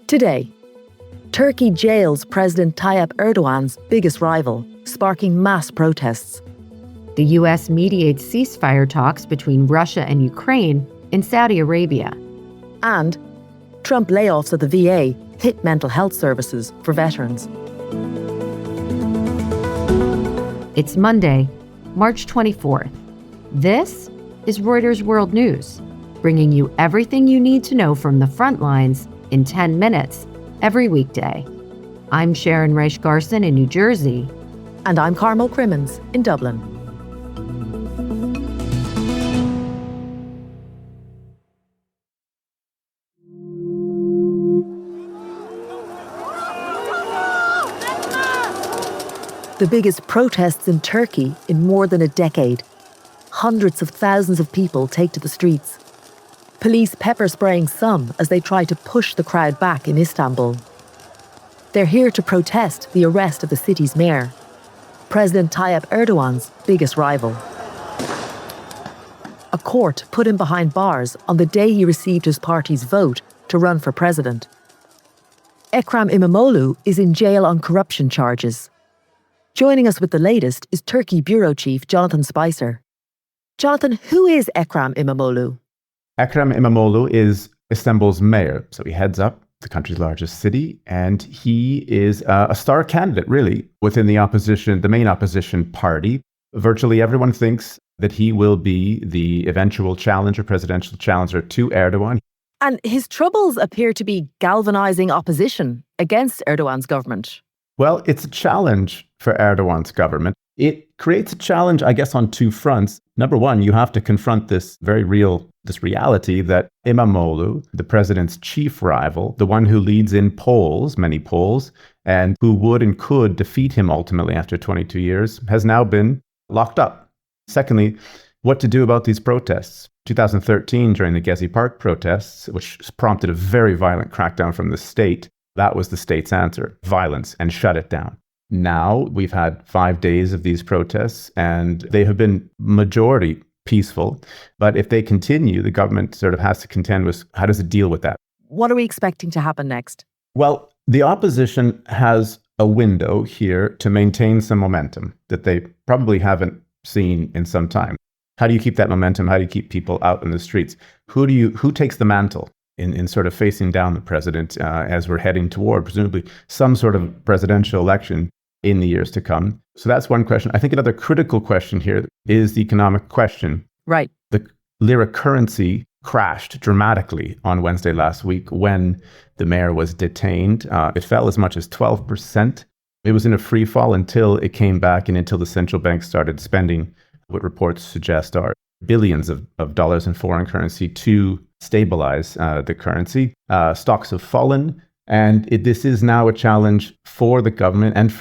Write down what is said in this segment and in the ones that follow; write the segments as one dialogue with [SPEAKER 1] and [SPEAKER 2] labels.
[SPEAKER 1] Today, Turkey jails President Tayyip Erdogan's biggest rival, sparking mass protests.
[SPEAKER 2] The U.S. mediates ceasefire talks between Russia and Ukraine in Saudi Arabia.
[SPEAKER 1] And Trump layoffs at the VA hit mental health services for veterans.
[SPEAKER 2] It's Monday, March 24th. This is Reuters World News, bringing you everything you need to know from the front lines in 10 minutes every weekday. I'm Sharon Reich-Garson in New Jersey.
[SPEAKER 1] And I'm Carmel Crimmins in Dublin. The biggest protests in Turkey in more than a decade. Hundreds of thousands of people take to the streets. Police pepper spraying some as they try to push the crowd back in Istanbul. They're here to protest the arrest of the city's mayor, President Tayyip Erdogan's biggest rival. A court put him behind bars on the day he received his party's vote to run for president. Ekrem Imamoglu is in jail on corruption charges. Joining us with the latest is Turkey Bureau Chief Jonathan Spicer. Jonathan, who is Ekrem Imamoglu?
[SPEAKER 3] Ekrem Imamoglu is Istanbul's mayor, so he heads up the country's largest city, and he is a star candidate, really, within the opposition, the main opposition party. Virtually everyone thinks that he will be the eventual challenger, presidential challenger to Erdogan.
[SPEAKER 1] And his troubles appear to be galvanizing opposition against Erdogan's government.
[SPEAKER 3] Well, it's a challenge for Erdogan's government. It creates a challenge, I guess, on two fronts. Number one, you have to confront this reality that Imamoglu, the president's chief rival, the one who leads in polls, many polls, and who would and could defeat him ultimately after 22 years, has now been locked up. Secondly, what to do about these protests. 2013, during the Gezi Park protests, which prompted a very violent crackdown from the state, that was the state's answer, violence, and shut it down. Now we've had 5 days of these protests, and they have been majority peaceful. But if they continue, the government sort of has to contend with how does it deal with that?
[SPEAKER 1] What are we expecting to happen next?
[SPEAKER 3] Well, the opposition has a window here to maintain some momentum that they probably haven't seen in some time. How do you keep that momentum? How do you keep people out in the streets? Who takes the mantle in sort of facing down the president as we're heading toward presumably some sort of presidential election in the years to come? So that's one question. I think another critical question here is the economic question.
[SPEAKER 1] Right.
[SPEAKER 3] The lira currency crashed dramatically on Wednesday last week when the mayor was detained. It fell as much as 12%. It was in a free fall until it came back and until the central bank started spending what reports suggest are billions of dollars in foreign currency to stabilize the currency. Stocks have fallen. And this is now a challenge for the government and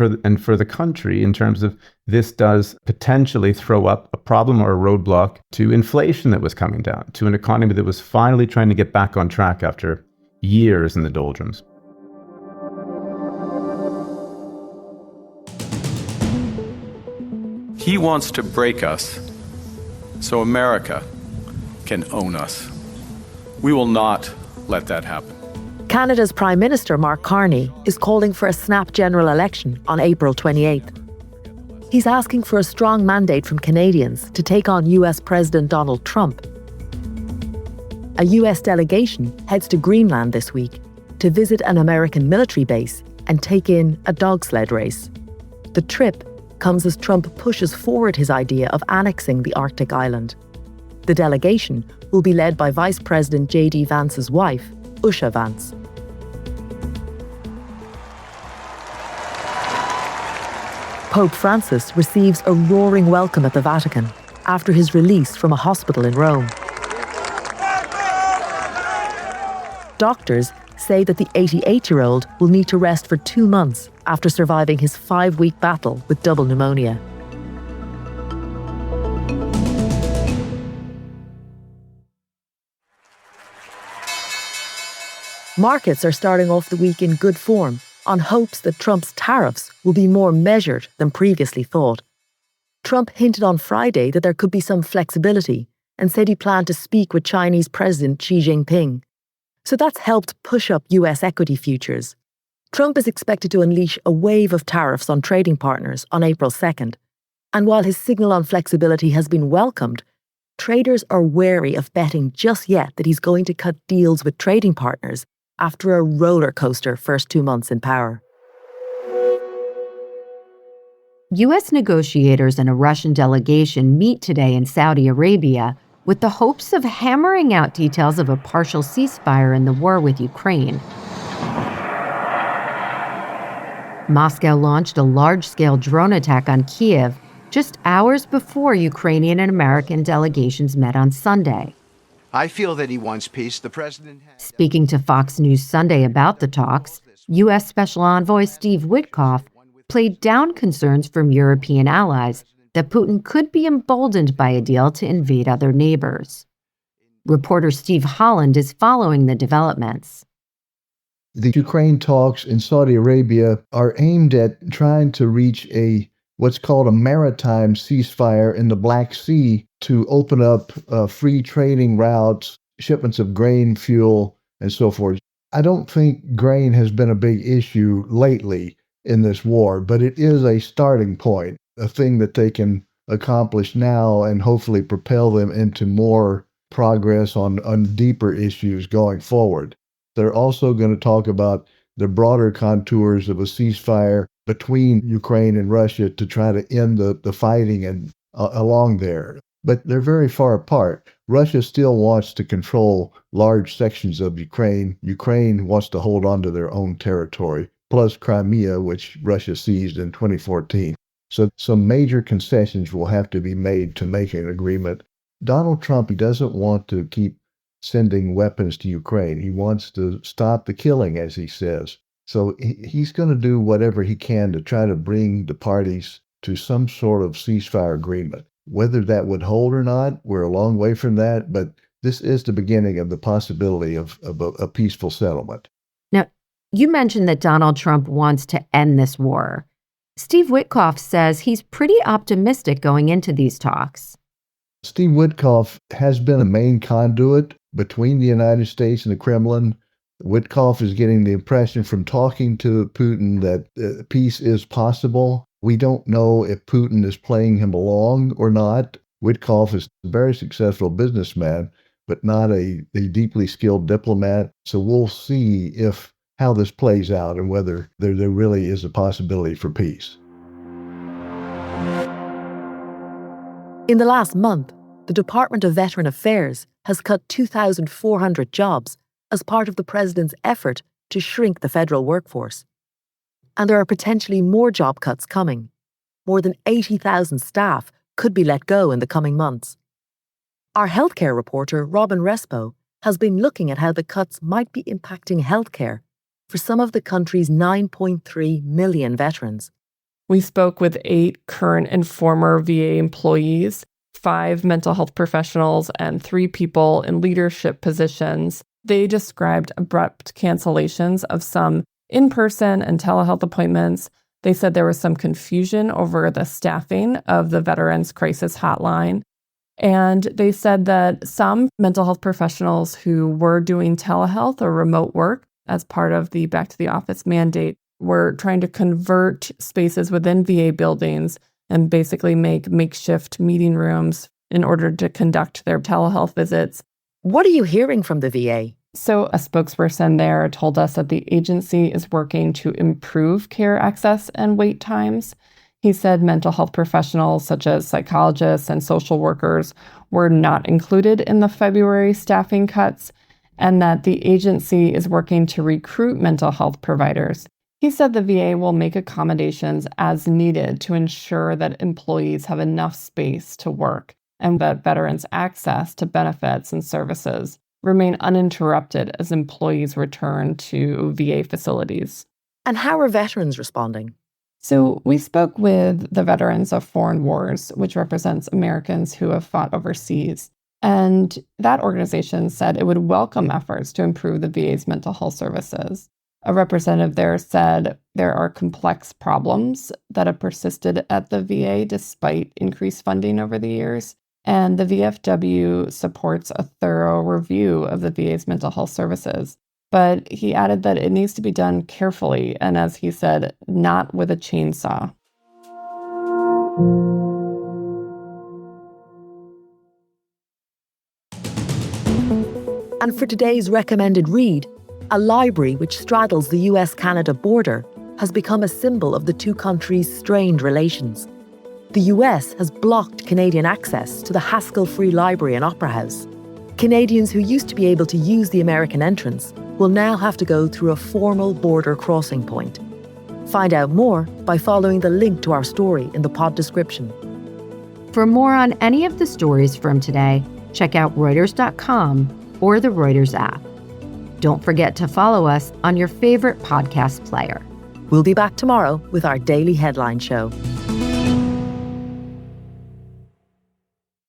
[SPEAKER 3] for the country in terms of this does potentially throw up a problem or a roadblock to inflation that was coming down, to an economy that was finally trying to get back on track after years in the doldrums.
[SPEAKER 4] He wants to break us so America can own us. We will not let that happen.
[SPEAKER 1] Canada's Prime Minister Mark Carney is calling for a snap general election on April 28th. He's asking for a strong mandate from Canadians to take on US President Donald Trump. A US delegation heads to Greenland this week to visit an American military base and take in a dog sled race. The trip comes as Trump pushes forward his idea of annexing the Arctic island. The delegation will be led by Vice President J.D. Vance's wife, Usha Vance. Pope Francis receives a roaring welcome at the Vatican after his release from a hospital in Rome. Doctors say that the 88-year-old will need to rest for 2 months after surviving his 5-week battle with double pneumonia. Markets are starting off the week in good form on hopes that Trump's tariffs will be more measured than previously thought. Trump hinted on Friday that there could be some flexibility and said he planned to speak with Chinese President Xi Jinping. So that's helped push up US equity futures. Trump is expected to unleash a wave of tariffs on trading partners on April 2nd. And while his signal on flexibility has been welcomed, traders are wary of betting just yet that he's going to cut deals with trading partners after a roller coaster first 2 months in power.
[SPEAKER 2] U.S. negotiators and a Russian delegation meet today in Saudi Arabia with the hopes of hammering out details of a partial ceasefire in the war with Ukraine. Moscow launched a large-scale drone attack on Kyiv just hours before Ukrainian and American delegations met on Sunday.
[SPEAKER 5] I feel that he wants peace. The president has...
[SPEAKER 2] Speaking to Fox News Sunday about the talks, U.S. Special Envoy Steve Witkoff played down concerns from European allies that Putin could be emboldened by a deal to invade other neighbors. Reporter Steve Holland is following the developments.
[SPEAKER 6] The Ukraine talks in Saudi Arabia are aimed at trying to reach what's called a maritime ceasefire in the Black Sea to open up free trading routes, shipments of grain, fuel, and so forth. I don't think grain has been a big issue lately in this war, but it is a starting point, a thing that they can accomplish now and hopefully propel them into more progress on deeper issues going forward. They're also going to talk about the broader contours of a ceasefire between Ukraine and Russia to try to end the fighting and along there. But they're very far apart. Russia still wants to control large sections of Ukraine. Ukraine wants to hold on to their own territory, plus Crimea, which Russia seized in 2014. So some major concessions will have to be made to make an agreement. Donald Trump doesn't want to keep sending weapons to Ukraine. He wants to stop the killing, as he says. So he's going to do whatever he can to try to bring the parties to some sort of ceasefire agreement. Whether that would hold or not, we're a long way from that, but this is the beginning of the possibility of a peaceful settlement.
[SPEAKER 2] Now, you mentioned that Donald Trump wants to end this war. Steve Witkoff says he's pretty optimistic going into these talks.
[SPEAKER 6] Steve Witkoff has been a main conduit between the United States and the Kremlin. Witkoff is getting the impression from talking to Putin that peace is possible. We don't know if Putin is playing him along or not. Witkoff is a very successful businessman, but not a deeply skilled diplomat. So we'll see how this plays out and whether there really is a possibility for peace.
[SPEAKER 1] In the last month, the Department of Veteran Affairs has cut 2,400 jobs as part of the president's effort to shrink the federal workforce. And there are potentially more job cuts coming. More than 80,000 staff could be let go in the coming months. Our healthcare reporter, Robin Respo, has been looking at how the cuts might be impacting healthcare for some of the country's 9.3 million veterans.
[SPEAKER 7] We spoke with 8 current and former VA employees, 5 mental health professionals, and 3 people in leadership positions. They described abrupt cancellations of some in-person and telehealth appointments. They said there was some confusion over the staffing of the Veterans Crisis Hotline. And they said that some mental health professionals who were doing telehealth or remote work as part of the back to the office mandate were trying to convert spaces within VA buildings and basically make makeshift meeting rooms in order to conduct their telehealth visits.
[SPEAKER 1] What are you hearing from the VA?
[SPEAKER 7] So a spokesperson there told us that the agency is working to improve care access and wait times. He said mental health professionals such as psychologists and social workers were not included in the February staffing cuts, and that the agency is working to recruit mental health providers. He said the VA will make accommodations as needed to ensure that employees have enough space to work and that veterans' access to benefits and services remain uninterrupted as employees return to VA facilities.
[SPEAKER 1] And how are veterans responding?
[SPEAKER 7] So we spoke with the Veterans of Foreign Wars, which represents Americans who have fought overseas. And that organization said it would welcome efforts to improve the VA's mental health services. A representative there said there are complex problems that have persisted at the VA despite increased funding over the years. And the VFW supports a thorough review of the VA's mental health services. But he added that it needs to be done carefully and, as he said, not with a chainsaw.
[SPEAKER 1] And for today's recommended read, a library which straddles the US-Canada border has become a symbol of the two countries' strained relations. The US has blocked Canadian access to the Haskell Free Library and Opera House. Canadians who used to be able to use the American entrance will now have to go through a formal border crossing point. Find out more by following the link to our story in the pod description.
[SPEAKER 2] For more on any of the stories from today, check out Reuters.com or the Reuters app. Don't forget to follow us on your favorite podcast player.
[SPEAKER 1] We'll be back tomorrow with our daily headline show.